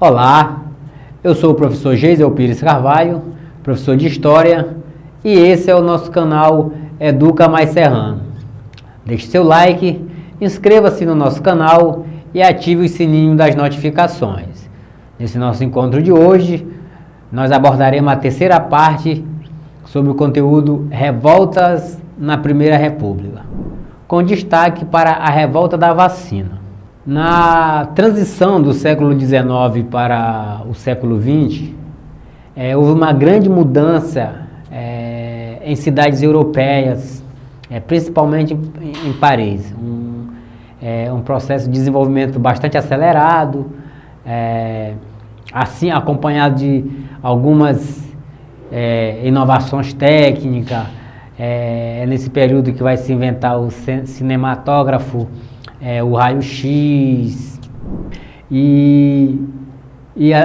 Olá, eu sou o professor Geisel Pires Carvalho, professor de História, e esse é o nosso canal Educa Mais Serrano. Deixe seu like, inscreva-se no nosso canal e ative o sininho das notificações. Nesse nosso encontro de hoje, nós abordaremos a terceira parte sobre o conteúdo Revoltas na Primeira República, com destaque para a revolta da vacina. Na transição do século XIX para o século XX, houve uma grande mudança em cidades europeias, principalmente em Paris. Um processo de desenvolvimento bastante acelerado, assim acompanhado de algumas inovações técnicas. É nesse período que vai se inventar o cinematógrafo, o raio-x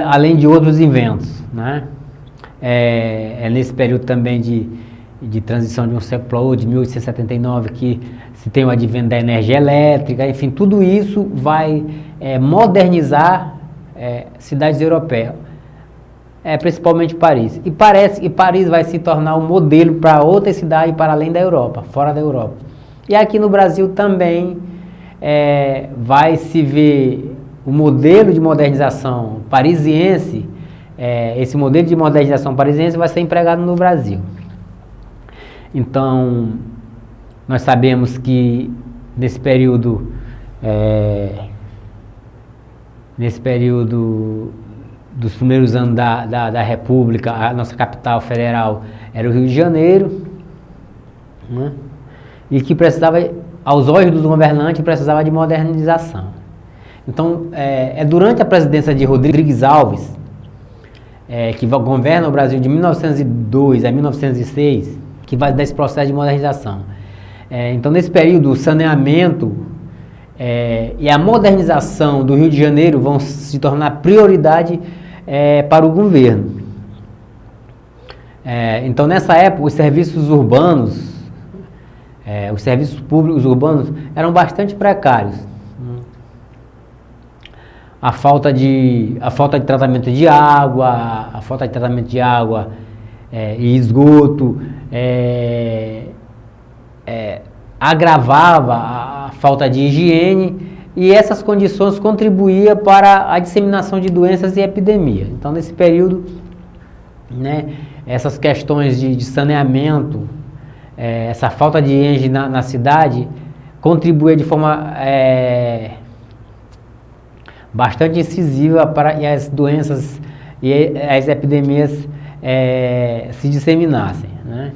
além de outros inventos, né? É nesse período também de transição de um século para outro, de 1879, que se tem o advento da energia elétrica. Enfim, tudo isso vai modernizar cidades europeias, principalmente Paris. E parece que Paris vai se tornar um modelo para outras cidades para além da Europa, fora da Europa. E aqui no Brasil também vai se ver o modelo de modernização parisiense. Esse modelo de modernização parisiense vai ser empregado no Brasil. Então, nós sabemos que nesse período dos primeiros anos da República, a nossa capital federal era o Rio de Janeiro, né? E que precisava, aos olhos dos governantes, precisava de modernização. Então, durante a presidência de Rodrigues Alves, que governa o Brasil de 1902 a 1906, que vai dar esse processo de modernização. Então, nesse período, o saneamento e a modernização do Rio de Janeiro vão se tornar prioridade para o governo. Então, nessa época, os serviços urbanos, os serviços públicos urbanos eram bastante precários. A falta de tratamento de água, e esgoto agravava a falta de higiene, e essas condições contribuíam para a disseminação de doenças e epidemias. Então, nesse período, né, essas questões de saneamento, essa falta de higiene na cidade contribuía de forma bastante incisiva para que as doenças e as epidemias se disseminassem, né?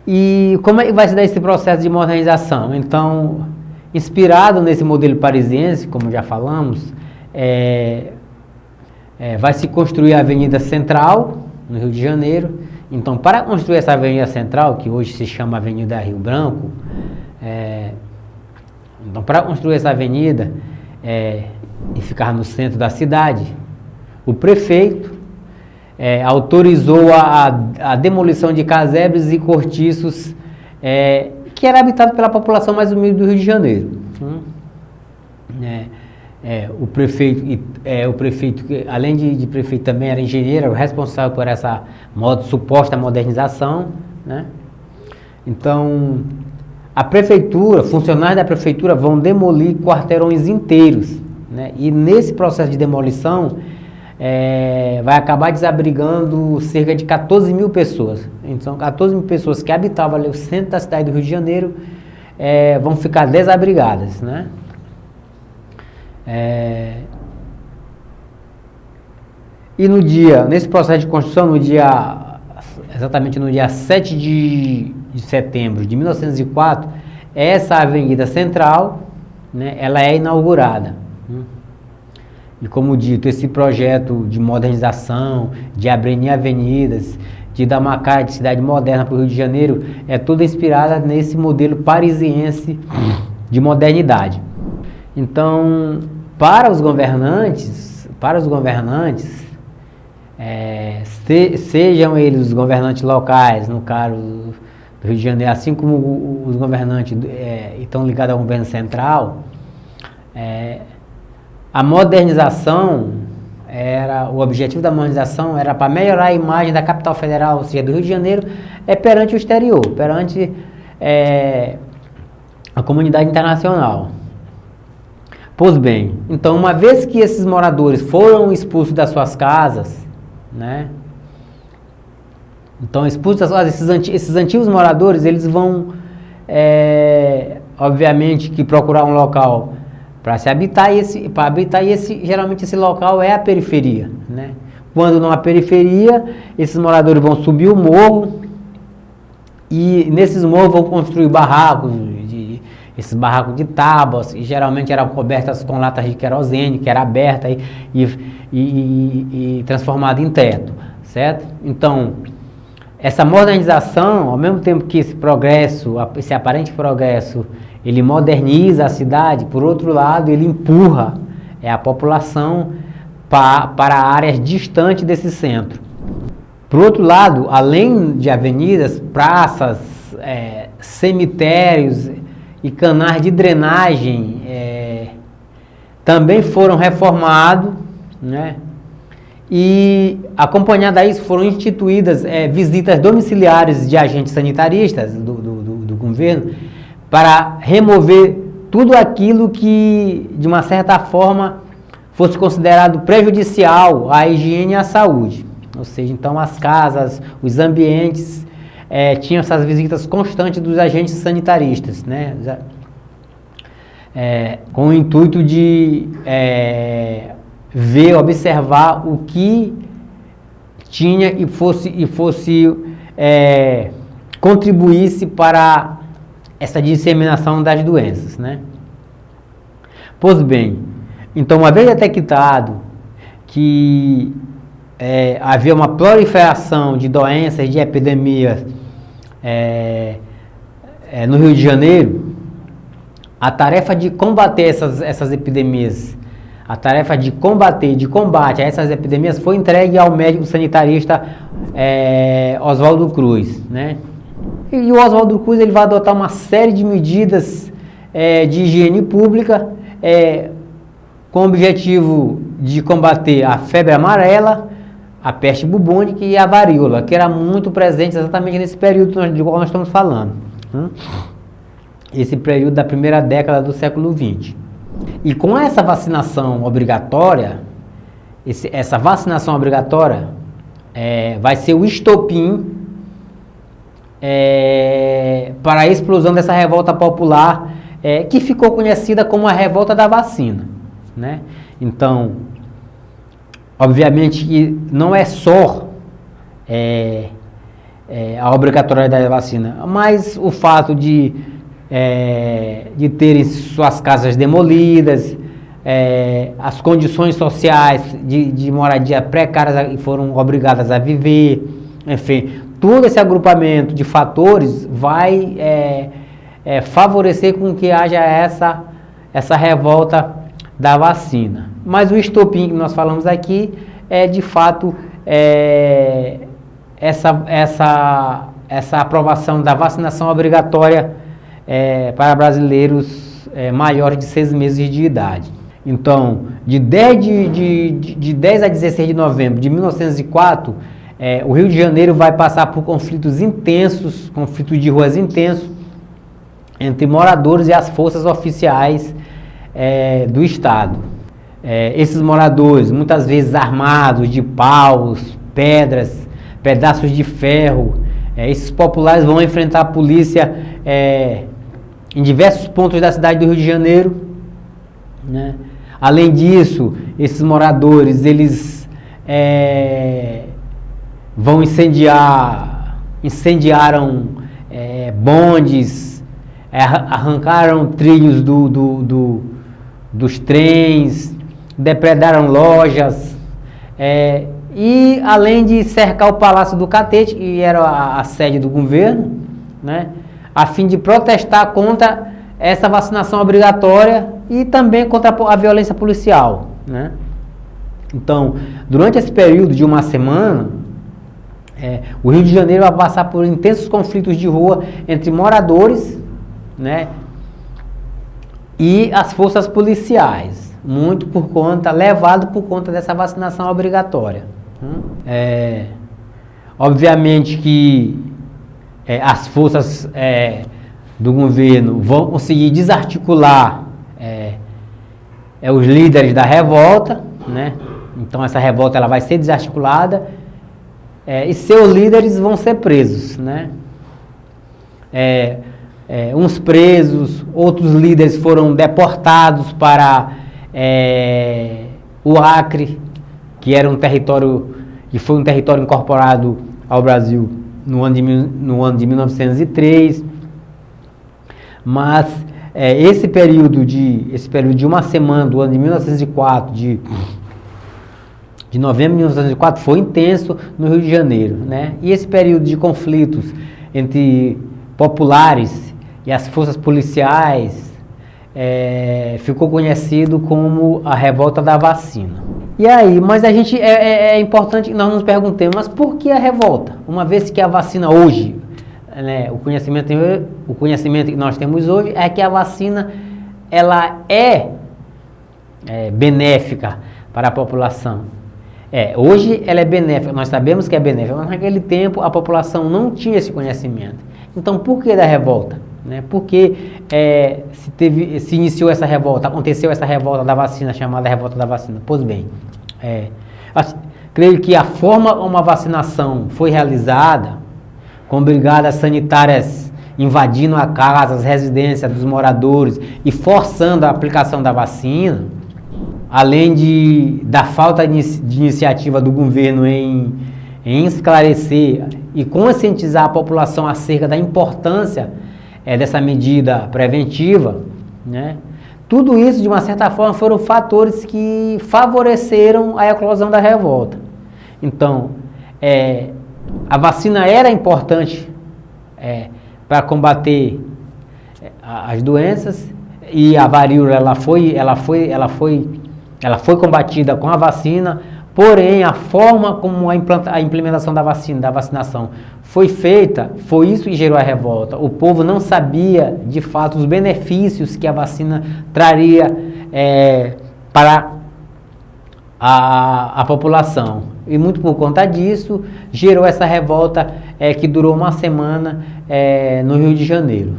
E como é que vai se dar esse processo de modernização? Então, inspirado nesse modelo parisiense, como já falamos, vai se construir a Avenida Central, no Rio de Janeiro. Então, para construir essa Avenida Central, que hoje se chama Avenida Rio Branco, então, para construir essa avenida e ficar no centro da cidade, o prefeito autorizou a demolição de casebres e cortiços que era habitado pela população mais humilde do Rio de Janeiro. O prefeito, além de prefeito, também era engenheiro, era o responsável por essa suposta modernização, né? Então, a prefeitura, funcionários da prefeitura vão demolir quarteirões inteiros, né? E nesse processo de demolição vai acabar desabrigando cerca de 14 mil pessoas. Então, 14 mil pessoas que habitavam ali o centro da cidade do Rio de Janeiro vão ficar desabrigadas, né? E nesse processo de construção, exatamente no dia 7 de setembro de 1904, essa Avenida Central, né, ela é inaugurada. E como dito, esse projeto de modernização, de abrir avenidas, de dar uma cara de cidade moderna para o Rio de Janeiro, é toda inspirada nesse modelo parisiense de modernidade. Então, para os governantes, sejam eles os governantes locais, no caso do Rio de Janeiro, assim como os governantes estão ligados ao governo central, a modernização o objetivo da modernização era para melhorar a imagem da capital federal, ou seja, do Rio de Janeiro, perante o exterior, perante a comunidade internacional. Pois bem, então uma vez que esses moradores foram expulsos das suas casas, né? Então expulsos das suas casas, esses antigos moradores, eles vão, obviamente, que procurar um local para se habitar, geralmente esse local é a periferia, né? Quando não há periferia, esses moradores vão subir o morro e nesses morros vão construir barracos, esses barracos de tábuas, e geralmente eram cobertas com latas de querosene, que era aberta e transformada em teto, certo? Então, essa modernização, ao mesmo tempo que esse progresso, esse aparente progresso, ele moderniza a cidade, por outro lado, ele empurra a população para áreas distantes desse centro. Por outro lado, além de avenidas, praças, cemitérios e canais de drenagem também foram reformados, né? E acompanhado a isso foram instituídas visitas domiciliares de agentes sanitaristas do governo para remover tudo aquilo que, de uma certa forma, fosse considerado prejudicial à higiene e à saúde. Ou seja, então as casas, os ambientes tinham essas visitas constantes dos agentes sanitaristas, né? Com o intuito de observar o que tinha e contribuísse para essa disseminação das doenças, né? Pois bem, então uma vez detectado que havia uma proliferação de doenças, de epidemias no Rio de Janeiro, a tarefa de combater essas epidemias, a tarefa de combate a essas epidemias foi entregue ao médico sanitarista Oswaldo Cruz, né? E o Oswaldo Cruz ele vai adotar uma série de medidas de higiene pública com o objetivo de combater a febre amarela, a peste bubônica e a varíola, que era muito presente exatamente nesse período de qual nós estamos falando, né? Esse período da primeira década do século XX. E com essa vacinação obrigatória, vai ser o estopim para a explosão dessa revolta popular, que ficou conhecida como a revolta da vacina, né? Então, obviamente que não é só a obrigatoriedade da vacina, mas o fato de terem suas casas demolidas, as condições sociais de moradia precárias que foram obrigadas a viver, enfim, todo esse agrupamento de fatores vai favorecer com que haja essa revolta da vacina. Mas o estopim que nós falamos aqui é, de fato, essa aprovação da vacinação obrigatória para brasileiros maiores de 6 meses de idade. Então, de 10 a 16 de novembro de 1904, o Rio de Janeiro vai passar por conflitos de ruas intensos, entre moradores e as forças oficiais do Estado. Esses moradores, muitas vezes armados de paus, pedras, pedaços de ferro, esses populares vão enfrentar a polícia em diversos pontos da cidade do Rio de Janeiro, né? Além disso, esses moradores, eles incendiaram bondes, arrancaram trilhos dos trens, depredaram lojas, e além de cercar o Palácio do Catete, que era a sede do governo, né, a fim de protestar contra essa vacinação obrigatória e também contra a violência policial, né? Então, durante esse período de uma semana, o Rio de Janeiro vai passar por intensos conflitos de rua entre moradores, né, e as forças policiais. muito levado por conta dessa vacinação obrigatória. Obviamente que as forças do governo vão conseguir desarticular os líderes da revolta, né? Então essa revolta ela vai ser desarticulada e seus líderes vão ser presos, né? Uns presos, outros líderes foram deportados para o Acre, que era um território que foi um território incorporado ao Brasil no ano de 1903. Mas esse período de uma semana do ano de 1904, de novembro de 1904, foi intenso no Rio de Janeiro, né? E esse período de conflitos entre populares e as forças policiais ficou conhecido como a Revolta da Vacina. E aí, mas a gente é importante que nós nos perguntemos, mas por que a revolta? Uma vez que a vacina hoje, né, o conhecimento que nós temos hoje é que a vacina ela é benéfica para a população. Hoje ela é benéfica, nós sabemos que é benéfica, mas naquele tempo a população não tinha esse conhecimento. Então, por que da revolta? Né? Por que se iniciou essa revolta, aconteceu essa revolta da vacina, chamada revolta da vacina? Pois bem, creio que a forma como a vacinação foi realizada, com brigadas sanitárias invadindo a casa, as residências dos moradores e forçando a aplicação da vacina, além da falta de iniciativa do governo em esclarecer e conscientizar a população acerca da importância dessa medida preventiva, né? Tudo isso, de uma certa forma, foram fatores que favoreceram a eclosão da revolta. Então, a vacina era importante para combater as doenças, e a varíola ela foi combatida com a vacina. Porém, a forma como a implementação da vacinação foi feita, foi isso que gerou a revolta. O povo não sabia, de fato, os benefícios que a vacina traria para a população. E muito por conta disso, gerou essa revolta que durou uma semana no Rio de Janeiro.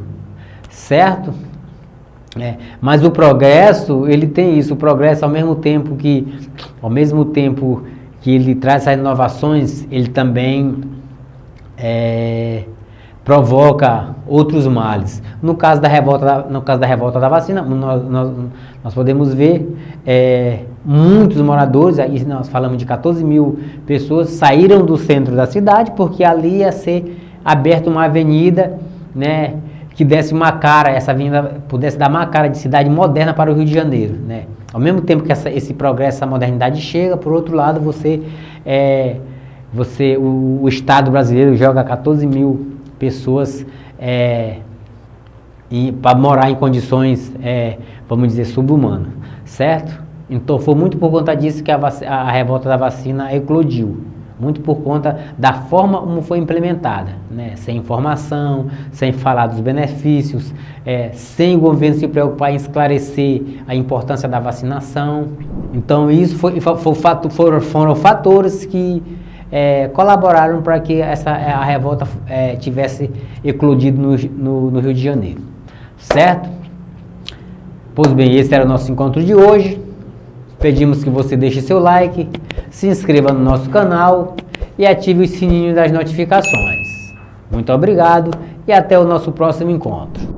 Certo? Mas o progresso, ele tem isso, o progresso ao mesmo tempo que ele traz essas inovações, ele também provoca outros males. No caso da revolta da vacina, nós podemos ver muitos moradores, aí nós falamos de 14 mil pessoas, saíram do centro da cidade, porque ali ia ser aberta uma avenida, né, que desse uma cara, essa avenida pudesse dar uma cara de cidade moderna para o Rio de Janeiro, né? Ao mesmo tempo que esse progresso, essa modernidade chega, por outro lado, o Estado brasileiro joga 14 mil pessoas para morar em condições, vamos dizer, subhumanas, certo? Então foi muito por conta disso que a revolta da vacina eclodiu. Muito por conta da forma como foi implementada, né? Sem informação, sem falar dos benefícios, sem o governo se preocupar em esclarecer a importância da vacinação. Então isso foram fatores que colaboraram para que a revolta tivesse eclodido no Rio de Janeiro. Certo? Pois bem, esse era o nosso encontro de hoje. Pedimos que você deixe seu like, se inscreva no nosso canal e ative o sininho das notificações. Muito obrigado e até o nosso próximo encontro.